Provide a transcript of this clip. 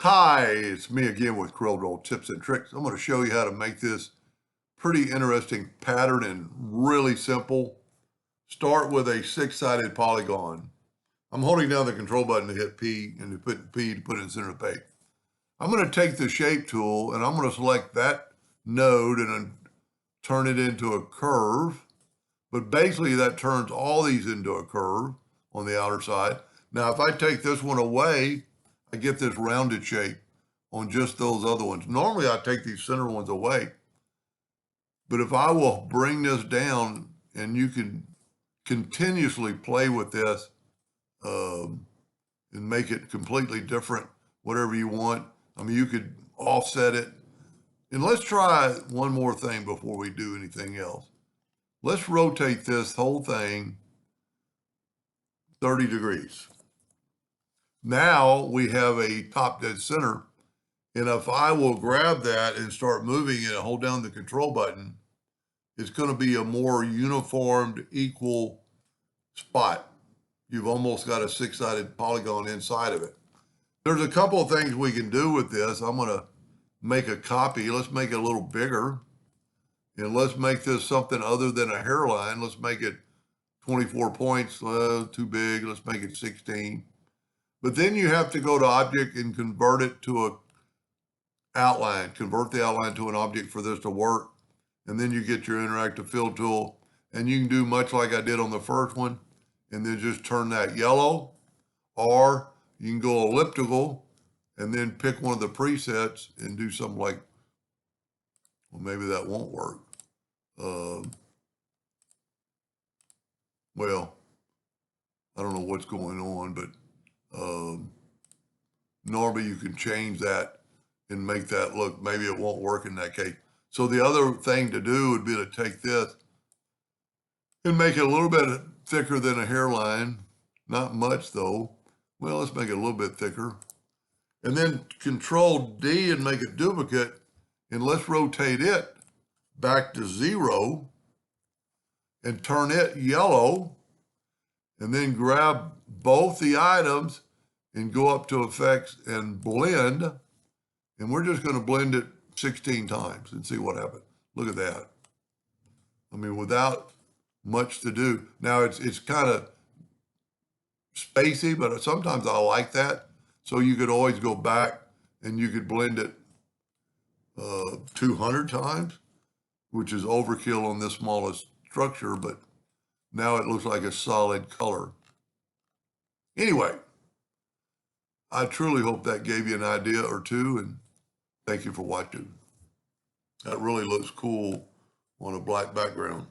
Hi, it's me again with Corel tips and tricks. I'm going to show you how to make this pretty interesting pattern and really simple. Start with a six-sided polygon. I'm holding down the control button to hit P and to put P to put it in the center of the page. I'm going to take the shape tool and I'm going to select that node and then turn it into a curve. But basically that turns all these into a curve on the outer side. Now, if I take this one away, I get this rounded shape on just those other ones. Normally I take these center ones away, but if I will bring this down and you can continuously play with this and make it completely different, whatever you want. I mean, you could offset it. And let's try one more thing before we do anything else. Let's rotate this whole thing 30 degrees. Now we have a top dead center. And if I will grab that and start moving it and hold down the control button, it's going to be a more uniformed, equal spot. You've almost got a six-sided polygon inside of it. There's a couple of things we can do with this. I'm going to make a copy. Let's make it a little bigger. And let's make this something other than a hairline. Let's make it 24 points, too big. Let's make it 16. But then you have to go to object and convert it to a outline, convert the outline to an object for this to work. And then you get your interactive fill tool and you can do much like I did on the first one and then just turn that yellow, or you can go elliptical and then pick one of the presets and do something like, well, maybe that won't work. Well, I don't know what's going on, but normally you can change that and make that look, maybe it won't work in that case. So the other thing to do would be to take this and make it a little bit thicker than a hairline. Not much though. Well, let's make it a little bit thicker. And then Control D and make a duplicate, and let's rotate it back to 0 and turn it yellow, and then grab both the items and go up to effects and blend. And we're just going to blend it 16 times and see what happens. Look at that. I mean, without much to do. Now it's kind of spacey, but sometimes I like that. So you could always go back and you could blend it 200 times, which is overkill on this smallest structure, but now it looks like a solid color. Anyway, I truly hope that gave you an idea or two, and thank you for watching. That really looks cool on a black background.